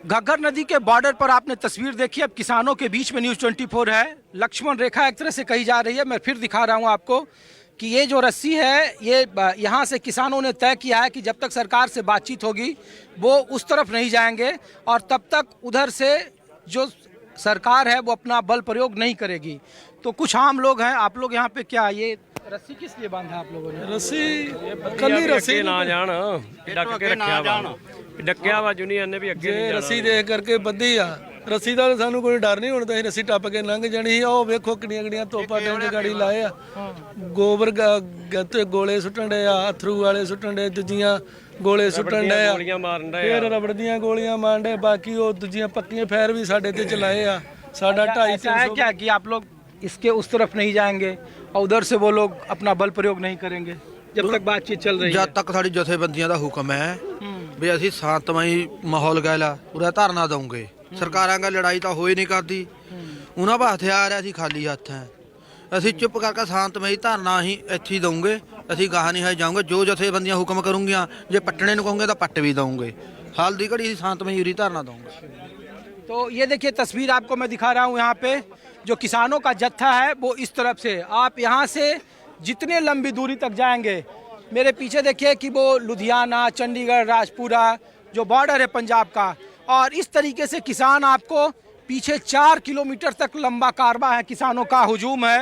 घग्गर नदी के बॉर्डर पर आपने तस्वीर देखी। अब किसानों के बीच में न्यूज़ 24 है। लक्ष्मण रेखा एक तरह से कही जा रही है। मैं फिर दिखा रहा हूं आपको कि ये जो रस्सी है, ये यहाँ से किसानों ने तय किया है कि जब तक सरकार से बातचीत होगी वो उस तरफ नहीं जाएंगे और तब तक उधर से जो सरकार है वो अपना बल प्रयोग नहीं करेगी। तो कुछ आम लोग हैं। आप लोग यहाँ पे क्या, ये रस्सी किस लिए बांधा आप लोगों ने? रस्सी कली रस्सी ना जान डक के रखिया डकिया वा यूनियन ने भी अगे नहीं जाना। रस्सी देख करके बंधी आ रस्सी ਦਾ ਸਾਨੂੰ ਕੋਈ ਡਰ ਨਹੀਂ ਹੁਣ ਤਾਂ ਰੱਸੀ ਟੱਪ ਕੇ ਲੰਘ ਜਾਣੀ ਸੀ। ਉਹ ਵੇਖੋ ਕਿੰਨੀਆਂ ਕਿੰਨੀਆਂ ਤੋਪਾਂ ਟੈਂਕ ਗਾੜੀ ਲਾਏ ਆ, ਗੋਬਰ ਗੱਤੇ ਗੋਲੇ ਸੁੱਟਣ ਦੇ ਆ, ਅਥਰੂ ਵਾਲੇ ਸੁੱਟਣ ਦੇ, ਦੂਜੀਆਂ ਗੋਲੇ ਸੁੱਟਣ ਦੇ ਆ, ਗੋਲੀਆਂ ਮਾਰਨ ਦੇ, ਫਿਰ ਰਬੜ ਦੀਆਂ ਗੋਲੀਆਂ ਮਾਰਨ ਦੇ। ਬਾਕੀ ਉਹ ਦੂਜੀਆਂ ਪੱਕੀਆਂ ਫਾਇਰ ਵੀ ਸਾਡੇ ਤੇ ਚਲਾਏ ਆ। ਸਾਡਾ 250 क्या कि आप लोग इसके उस तरफ नहीं जाएंगे और उधर से वो लोग अपना बल प्रयोग नहीं करेंगे जब तक बातचीत चल रही है? जब तक साड़ी जथेबंदियां ਦਾ ਹੁਕਮ ਹੈ ਵੀ ਅਸੀਂ ਸ਼ਾਂਤਮਈ ਮਾਹੌਲ ਗੈਲਾ ਪੂਰਾ ਧਰਨਾ ਦਵਾਂਗੇ। ਸਰਕਾਰਾਂ ਨਾਲ ਲੜਾਈ ਤਾਂ ਹੋਈ ਨਹੀਂ ਕਰਦੀ, ਉਹਨਾਂ ਕੋਲ ਹਥਿਆਰ ਹੈ, ਅਸੀਂ ਖਾਲੀ ਹੱਥ ਹੈ। ਅਸੀਂ ਚੁੱਪ ਕਰਕੇ ਸ਼ਾਂਤਮਈ ਧਰਨਾ ਹੀ ਇੱਥੇ ਹੀ ਦਵਾਂਗੇ। ਅਸੀਂ ਗਾਹਾਂ ਨਹੀਂ ਹੈ ਜਾਵਾਂਗੇ। ਜੋ ਜਥੇਬੰਦੀਆਂ ਹੁਕਮ ਕਰੂੰਗੀਆਂ, ਜੇ ਪੱਟਣੇ ਨੂੰ ਕਹੋਗੇ ਤਾਂ ਪੱਟ ਵੀ ਦਵਾਂਗੇ। हाल दी घड़ी शांतमय यूरी धरना दूंगा। तो ये देखिए तस्वीर आपको मैं दिखा रहा हूँ। यहाँ पे जो किसानों का जत्था है वो इस तरफ से, आप यहाँ से जितने लंबी दूरी तक जाएंगे, मेरे पीछे देखिए कि वो लुधियाना, चंडीगढ़, राजपुरा जो बॉर्डर है पंजाब का, और इस तरीके से किसान आपको पीछे 4 किलोमीटर तक लंबा कारवा है। किसानों का हुजूम है।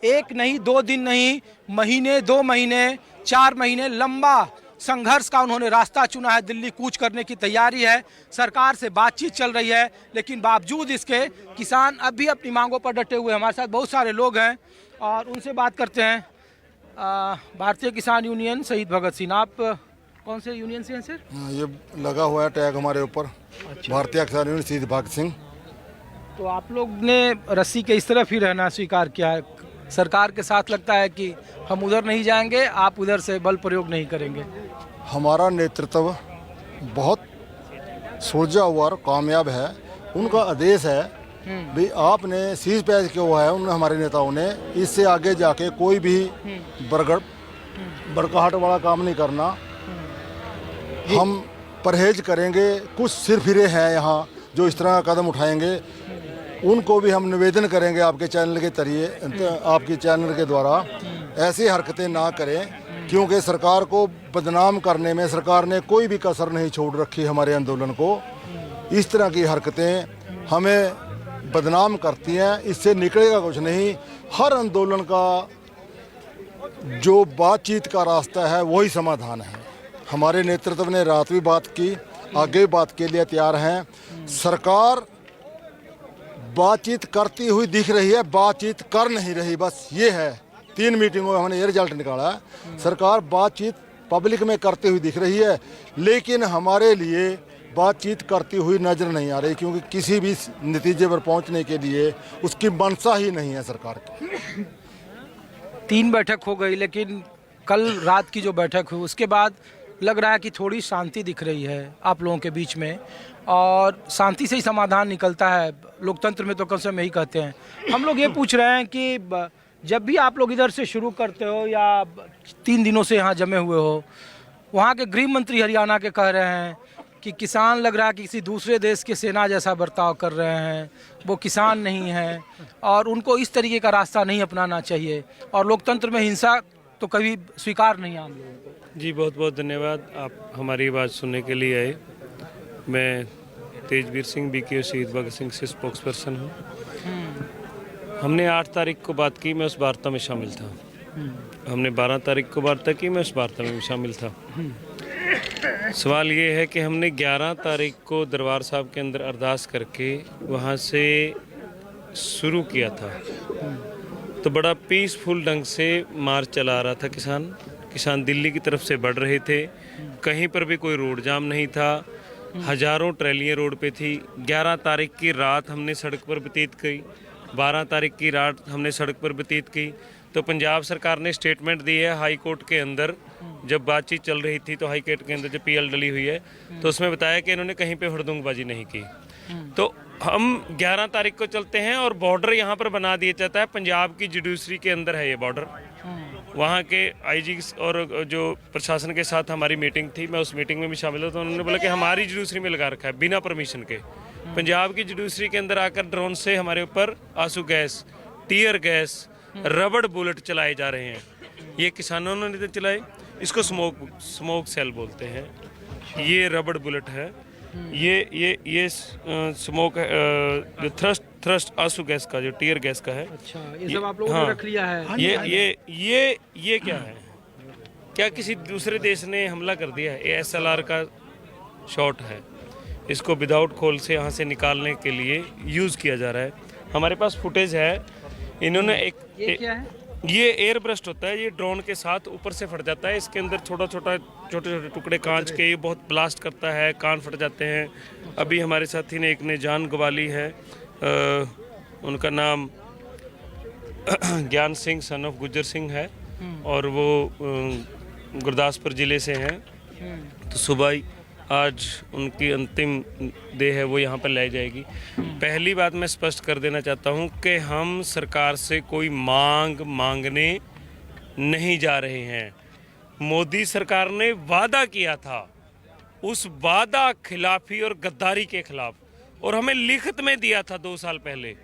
एक नहीं, 2 दिन नहीं, महीने, 2 महीने, 4 महीने लंबा संघर्ष का उन्होंने रास्ता चुना है। दिल्ली कूच करने की तैयारी है। सरकार से बातचीत चल रही है, लेकिन बावजूद इसके किसान अब भी अपनी मांगों पर डटे हुए हैं। हमारे साथ बहुत सारे लोग हैं और उनसे बात करते हैं। भारतीय किसान यूनियन शहीद भगत सिंह, आप कौन से यूनियन से हैं सर? ये लगा हुआ है टैग हमारे ऊपर। अच्छा। भारतीय किसान यूनियन शहीद भगत सिंह। तो आप लोग ने रस्सी के इस तरफ ही रहना स्वीकार किया है। सरकार के साथ लगता है कि हम उधर नहीं जाएंगे, आप उधर से बल प्रयोग नहीं करेंगे। हमारा नेतृत्व बहुत सुलझा हुआ और कामयाब है। उनका आदेश है भी आपने सीज पैच किया हुआ है उन हमारे नेताओं ने, इससे आगे जाके कोई भी बरकाहट वाला काम नहीं करना। हम परहेज करेंगे। कुछ सिरफिरे हैं यहाँ जो इस तरह का कदम उठाएंगे, उनको भी हम निवेदन करेंगे आपके चैनल के जरिए, आपके चैनल के द्वारा ऐसी हरकतें ना करें, क्योंकि सरकार को बदनाम करने में सरकार ने कोई भी कसर नहीं छोड़ रखी हमारे आंदोलन को। इस तरह की हरकतें हमें बदनाम करती हैं, इससे निकलेगा कुछ नहीं। हर आंदोलन का जो बातचीत का रास्ता है वही समाधान है। हमारे नेतृत्व ने रात भी बात की, आगे बात के लिए तैयार हैं। सरकार बातचीत करती हुई दिख रही है, बातचीत कर नहीं रही, बस ये है। 3 मीटिंगों में हमने ये रिजल्ट निकाला है। सरकार बातचीत पब्लिक में करती हुई दिख रही है, लेकिन हमारे लिए बातचीत करती हुई नजर नहीं आ रही, क्योंकि किसी भी नतीजे पर पहुंचने के लिए उसकी मंशा ही नहीं है सरकार की। 3 बैठक हो गई, लेकिन कल रात की जो बैठक हुई उसके बाद लग रहा है कि थोड़ी शांति दिख रही है आप लोगों के बीच में, और शांति से ही समाधान निकलता है। लोकतंत्र में तो कम से कम यही कहते हैं। हम लोग ये पूछ रहे हैं कि जब भी आप लोग इधर से शुरू करते हो या 3 दिनों से यहाँ जमे हुए हो, वहाँ के गृह मंत्री हरियाणा के कह रहे हैं कि किसान लग रहा है कि किसी दूसरे देश के सेना जैसा बर्ताव कर रहे हैं, वो किसान नहीं है और उनको इस तरीके का रास्ता नहीं अपनाना चाहिए, और लोकतंत्र में हिंसा तो कभी स्वीकार नहीं है हम लोगों को। जी बहुत बहुत धन्यवाद, आप हमारी बात सुनने के लिए आए। मैं तेजवीर सिंह बीके शहीद भगत सिंह से स्पोक्स पर्सन हूँ। हमने 8 तारीख को बात की, मैं उस वार्ता में शामिल था। हमने 12 तारीख को वार्ता की, मैं उस वार्ता में शामिल था। सवाल ये है कि हमने 11 तारीख को दरबार साहब के अंदर अरदास करके वहाँ से शुरू किया था, तो बड़ा पीसफुल ढंग से मार्च चला रहा था। किसान दिल्ली की तरफ से बढ़ रहे थे। कहीं पर भी कोई रोड जाम नहीं था। हजारों ट्रैलियाँ रोड पे थी। 11 तारीख की रात हमने सड़क पर व्यतीत की, 12 तारीख की रात हमने सड़क पर व्यतीत की। तो पंजाब सरकार ने स्टेटमेंट दी है हाई कोर्ट के अंदर, जब बातचीत चल रही थी तो हाई कोर्ट के अंदर जब पीएल डली हुई है तो उसमें बताया कि इन्होंने कहीं पे हुड़दंगबाजी नहीं की। तो हम 11 तारीख को चलते हैं और बॉर्डर यहाँ पर बना दिया जाता है। पंजाब की जुडिशरी के अंदर है ये बॉर्डर, वहाँ के आईजी और जो प्रशासन के साथ हमारी मीटिंग थी, मैं उस मीटिंग में भी शामिल हुआ, तो उन्होंने बोला कि हमारी जुडूसरी में लगा रखा है बिना परमिशन के। पंजाब की जुडूसरी के अंदर आकर ड्रोन से हमारे ऊपर आंसू गैस, टीयर गैस, रबड़ बुलेट चलाए जा रहे हैं। ये किसानों ने तो चलाए, इसको स्मोक सेल बोलते हैं। ये रबड़ बुलेट है, ये स्मोक जो थ्रस्ट आंसू गैस का, जो टीयर गैस का है। अच्छा, ये सब आप लोगों ने रख लिया है। ये क्या है? क्या किसी दूसरे देश ने हमला कर दिया है? ये SLR का शॉट है, इसको विदाउट खोल से यहाँ से निकालने के लिए यूज़ किया जा रहा है। हमारे पास फुटेज है। इन्होंने ये क्या है? ये एयर ब्रस्ट होता है, ये ड्रोन के साथ ऊपर से फट जाता है। इसके अंदर छोटे छोटे टुकड़े कांच के, ये बहुत ब्लास्ट करता है, कान फट जाते हैं। अभी हमारे साथी ने एक ने जान गंवा ली है, उनका नाम ज्ञान सिंह सन ऑफ गुज्जर सिंह है और वो गुरदासपुर ज़िले से हैं। तो सुबह ही आज उनकी अंतिम देह है वो यहाँ पर लाई जाएगी। पहली बात मैं स्पष्ट कर देना चाहता हूँ कि हम सरकार से कोई मांगने नहीं जा रहे हैं। मोदी सरकार ने वादा किया था, उस वादा खिलाफी और गद्दारी के खिलाफ, और हमें लिखित में दिया था 2 साल पहले।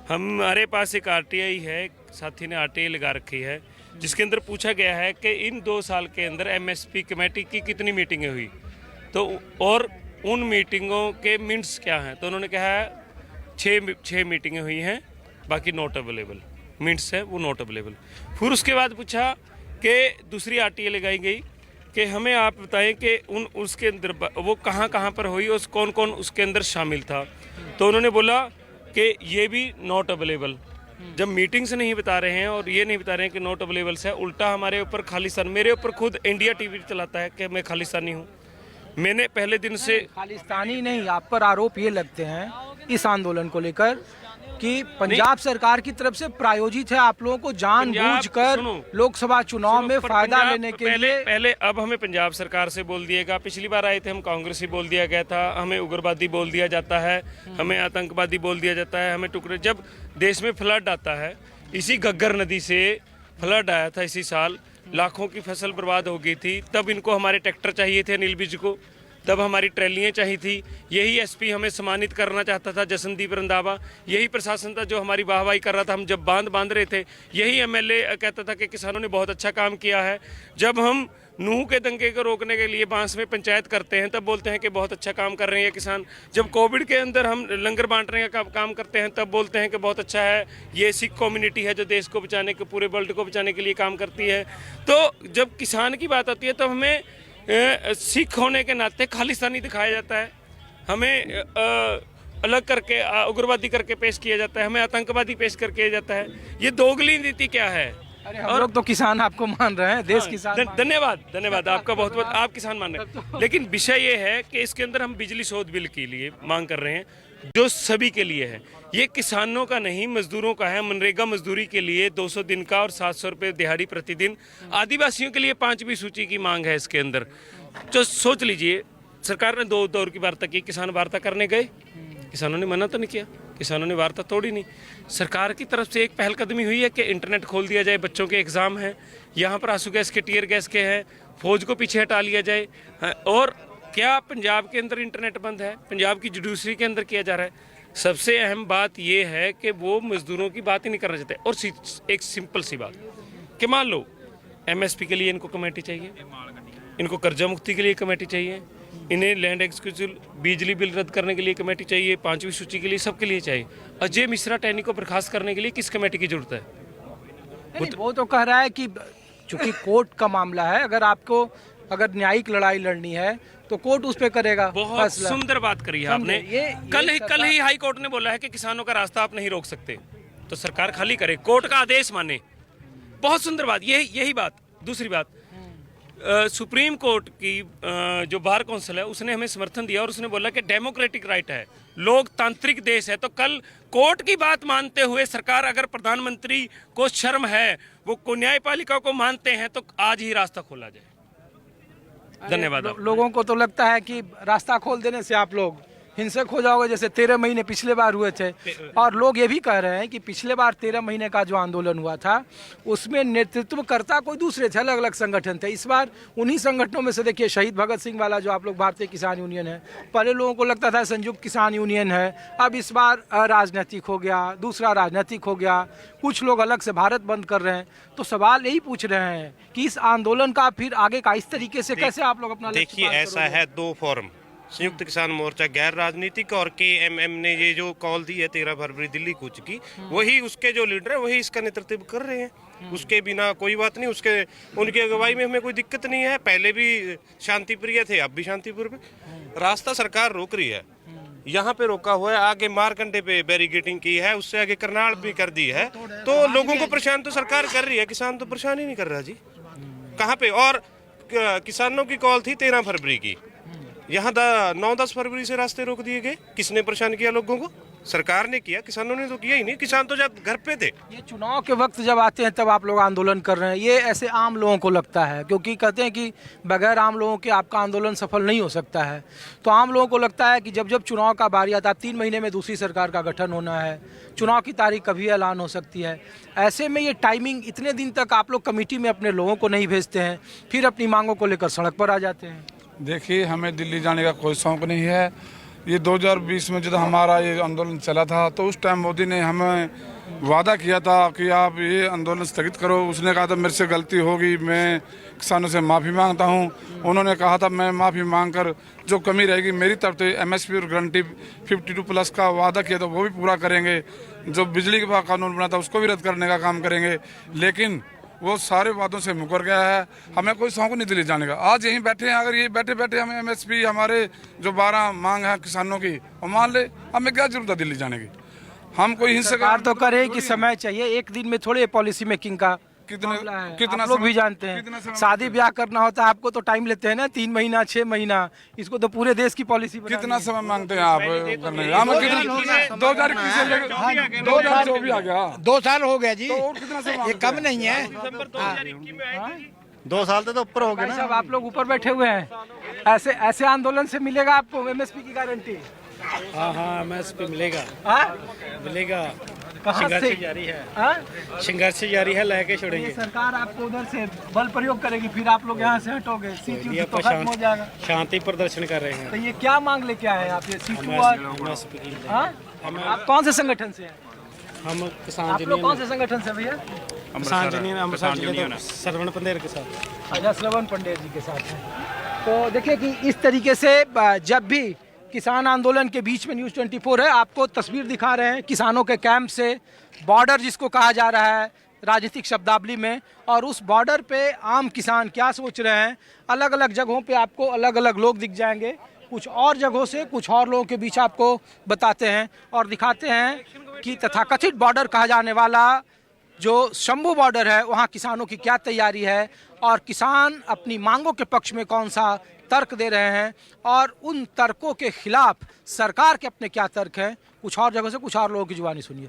हमारे पास एक RTI है, साथी ने RTI लगा रखी है, जिसके अंदर पूछा गया है कि इन 2 साल के अंदर MSP कमेटी की कितनी मीटिंगें हुई, तो और उन मीटिंगों के मिनट्स क्या हैं। तो उन्होंने कहा है 6 मीटिंगें हुई हैं, बाकी नॉट अवेलेबल, मिनट्स है वो नॉट अवेलेबल। फिर उसके बाद पूछा कि दूसरी RTI लगाई गई कि हमें आप बताएं कि उसके अंदर वो कहाँ पर हुई और कौन कौन उसके अंदर शामिल था। तो उन्होंने बोला कि ये भी नॉट अवेलेबल। जब मीटिंग से नहीं बता रहे हैं और ये नहीं बता रहे हैं कि नॉट अवेलेबल है, उल्टा हमारे ऊपर खालिस्तान, मेरे ऊपर खुद इंडिया TV चलाता है कि मैं खालिस्तानी हूँ। मैंने पहले दिन से खालिस्तानी नहीं, आप पर आरोप ये लगते हैं इस आंदोलन को लेकर कि पंजाब सरकार की तरफ से प्रायोजित है, आप लोगों को जानबूझकर लोकसभा चुनाव में फायदा लेने के लिए। पहले अब हमें पंजाब सरकार से बोल दिएगा, पिछली बार आए थे हम कांग्रेसी बोल दिया गया था, हमें उग्रवादी बोल दिया जाता है, हमें आतंकवादी बोल दिया जाता है, हमें टुकड़े। जब देश में फ्लड आता है, इसी घग्गर नदी से फ्लड आया था इसी साल, लाखों की फसल बर्बाद हो गई थी, तब इनको हमारे ट्रैक्टर चाहिए थे अनिल विज को, तब हमारी ट्रैलियाँ चाहिए थी। यही SP हमें सम्मानित करना चाहता था, जसनदीप रंधावा। यही प्रशासन था जो हमारी वाहवाही कर रहा था। हम जब बांध रहे थे, यही MLA कहता था कि किसानों ने बहुत अच्छा काम किया है। जब हम नूह के दंगे को रोकने के लिए बांस में पंचायत करते हैं, तब बोलते हैं कि बहुत अच्छा काम कर रहे हैं किसान। जब कोविड के अंदर हम लंगर बांटने का काम करते हैं, तब बोलते हैं कि बहुत अच्छा है, ये सिख कम्युनिटी है जो देश को बचाने के, पूरे वर्ल्ड को बचाने के लिए काम करती है। तो जब किसान की बात आती है तो हमें सिख होने के नाते खालिस्तानी दिखाया जाता है, हमें अलग करके उग्रवादी करके पेश किया जाता है, हमें आतंकवादी पेश करके जाता है। ये दोगली नीति क्या है? हम लोग तो किसान आपको मान रहे हैं, देश किसान। धन्यवाद आपका बहुत बहुत, आप किसान मान रहे हैं। लेकिन विषय ये है कि इसके अंदर हम बिजली शोध बिल के लिए मांग कर रहे हैं, जो सभी के लिए है। ये किसानों का नहीं, मजदूरों का है। मनरेगा मजदूरी के लिए 200 दिन का और 700 रुपये दिहाड़ी प्रतिदिन। आदिवासियों के लिए 5वीं सूची की मांग है इसके अंदर। तो सोच लीजिए, सरकार ने 2 दौर की वार्ता की, किसान वार्ता करने गए, किसानों ने मना तो नहीं किया, किसानों ने वार्ता तोड़ी नहीं। सरकार की तरफ से एक पहलकदमी हुई है कि इंटरनेट खोल दिया जाए, बच्चों के एग्ज़ाम हैं, यहाँ पर आंसू गैस के, टीयर गैस के हैं, फौज को पीछे हटा लिया जाए। और क्या पंजाब के अंदर इंटरनेट बंद है? पंजाब की जुडिशरी के अंदर किया जा रहा है। सबसे अहम बात यह है कि वो मजदूरों की बात ही नहीं करना चाहते। और एक सिंपल सी बात कि मान लो MSP के लिए इनको कमेटी चाहिए, इनको कर्जा मुक्ति के लिए कमेटी चाहिए, इन्हें लैंड एक्सक्लूसिव बिजली बिल रद्द करने के लिए कमेटी चाहिए, 5वीं सूची के लिए, सबके लिए चाहिए। अजय मिश्रा टैनी को बर्खास्त करने के लिए किस कमेटी की जरूरत है? वो तो कह रहा है कि चूंकि कोर्ट का मामला है, अगर न्यायिक लड़ाई लड़नी है तो कोर्ट उस पे करेगा। बहुत सुंदर बात करी है आपने। कल ही हाई कोर्ट ने बोला है कि किसानों का रास्ता आप नहीं रोक सकते, तो सरकार खाली करे, कोर्ट का आदेश माने। बहुत सुंदर बात, यही बात। दूसरी बात, सुप्रीम कोर्ट की जो बार काउंसिल है उसने हमें समर्थन दिया और उसने बोला कि डेमोक्रेटिक राइट है, लोकतांत्रिक देश है। तो कल कोर्ट की बात मानते हुए सरकार, अगर प्रधानमंत्री को शर्म है, वो न्यायपालिका को मानते हैं, तो आज ही रास्ता खोला जाए। धन्यवाद। लोगों को तो लगता है कि रास्ता खोल देने से आप लोग हिंसक हो जाओगे, जैसे 13 महीने पिछले बार हुए थे। और लोग ये भी कह रहे हैं कि पिछले बार 13 महीने का जो आंदोलन हुआ था उसमें नेतृत्वकर्ता कोई दूसरे थे, अलग अलग संगठन थे। इस बार उन्हीं संगठनों में से देखिए शहीद भगत सिंह वाला जो आप लोग भारतीय किसान यूनियन है, पहले लोगों को लगता था संयुक्त किसान यूनियन है, अब इस बार अराजनैतिक हो गया, दूसरा राजनीतिक हो गया, कुछ लोग अलग से भारत बंद कर रहे हैं। तो सवाल यही पूछ रहे हैं कि इस आंदोलन का फिर आगे का इस तरीके से कैसे आप लोग अपना लक्ष्य देखिए पार ऐसा करोगे? है, दो फॉर्म, संयुक्त किसान मोर्चा गैर राजनीतिक और केएमएम ने ये जो कॉल दी है 13 फरवरी दिल्ली कूच की, वही उसके जो लीडर है वही इसका नेतृत्व कर रहे हैं। उसके बिना कोई बात नहीं, उसके उनकी अगुवाई में हमें कोई दिक्कत नहीं है। पहले भी शांति प्रिय थे, अब भी शांतिपुर में रास्ता सरकार रोक रही है, यहाँ पे रोका हुआ है, आगे मारकंडे पे बैरिकेडिंग की है, उससे आगे करनाल भी कर दी है। तो लोगों को परेशान तो सरकार कर रही है, किसान तो परेशान ही नहीं कर रहा जी कहाँ पे। और किसानों की कॉल थी 13 फरवरी की, यहाँ 9-10 फरवरी से रास्ते रोक दिए गए। किसने परेशान किया लोगों को? सरकार ने किया, किसानों ने तो किया ही नहीं। किसान तो जब घर पे थे। ये चुनाव के वक्त जब आते हैं तब आप लोग आंदोलन कर रहे हैं, ये ऐसे आम लोगों को लगता है, क्योंकि कहते हैं कि बगैर आम लोगों के आपका आंदोलन सफल नहीं हो सकता है। तो आम लोगों को लगता है कि जब जब चुनाव का बारी आता है, 3 महीने में दूसरी सरकार का गठन होना है, चुनाव की तारीख कभी ऐलान हो सकती है, ऐसे में ये टाइमिंग, इतने दिन तक आप लोग कमेटी में अपने लोगों को नहीं भेजते हैं, फिर अपनी मांगों को लेकर सड़क पर आ जाते हैं। देखिए, हमें दिल्ली जाने का कोई शौक नहीं है। ये 2020 में जब हमारा ये आंदोलन चला था तो उस टाइम मोदी ने हमें वादा किया था कि आप ये आंदोलन स्थगित करो। उसने कहा था मेरे से गलती होगी, मैं किसानों से माफ़ी मांगता हूँ। उन्होंने कहा था मैं माफ़ी मांगकर जो कमी रहेगी मेरी तरफ से एमएसपी और गारंटी 52+ का वादा किया था वो भी पूरा करेंगे। जो बिजली का कानून बना था उसको भी रद्द करने का काम करेंगे। लेकिन वो सारे वादों से मुकर गया है। हमें कोई शौक नहीं दिल्ली जाने का। आज यहीं बैठे हैं, अगर ये बैठे बैठे हमें एमएसपी हमारे जो 12 मांग है किसानों की वो मान ले, हमें क्या जरूरत है दिल्ली जाने की। हम कोई हिंसा सरकार तो करे कि समय चाहिए, एक दिन में थोड़े पॉलिसी मेकिंग का कितना लोग भी जानते हैं। शादी ब्याह करना होता है आपको तो टाइम लेते हैं ना, 3 महीना 6 महीना, इसको तो पूरे देश की पॉलिसी कितना समय मांगते हैं आप करने का? हम कितना 2021 से लेकर 2024 आ गया, 2 साल हो गया जी। तो और कितना समय ये कम नहीं है। 2 साल तो ऊपर हो गए भाई साहब, आप लोग ऊपर बैठे हुए हैं, ऐसे आंदोलन से मिलेगा आपको एमएसपी की गारंटी? हाँ एमएसपी मिलेगा, मिलेगा। कहाँ से जारी है, संघर्ष जारी है, लेके छोड़ेंगे। सरकार आपको उधर से बल प्रयोग करेगी, फिर आप लोग यहाँ से हटोगे, सीट तो खत्म हो जाएगा। शांति प्रदर्शन कर रहे हैं। तो ये क्या मांग लेके आए हैं आप? ये सीटू और आप कौन से संगठन से हैं? हम किसान आप लोग कौन से संगठन से भैया? किसान यूनियन श्रवण पंडेर के साथ। अच्छा, श्रवण पंडेर जी के साथ हैं। तो देखिए कि इस तरीके से जब भी किसान आंदोलन के बीच में न्यूज़ 24 है, आपको तस्वीर दिखा रहे हैं किसानों के कैंप से, बॉर्डर जिसको कहा जा रहा है राजनीतिक शब्दावली में, और उस बॉर्डर पे आम किसान क्या सोच रहे हैं। अलग अलग जगहों पे आपको अलग अलग लोग दिख जाएंगे, कुछ और जगहों से कुछ और लोगों के बीच आपको बताते हैं और दिखाते हैं कि तथाकथित बॉर्डर कहा जाने वाला जो शंभू बॉर्डर है वहाँ किसानों की क्या तैयारी है, और किसान अपनी मांगों के पक्ष में कौन सा तर्क दे रहे हैं, और उन तर्कों के खिलाफ सरकार के अपने क्या तर्क हैं। कुछ और जगह से कुछ और लोगों की जुबानी सुनिए।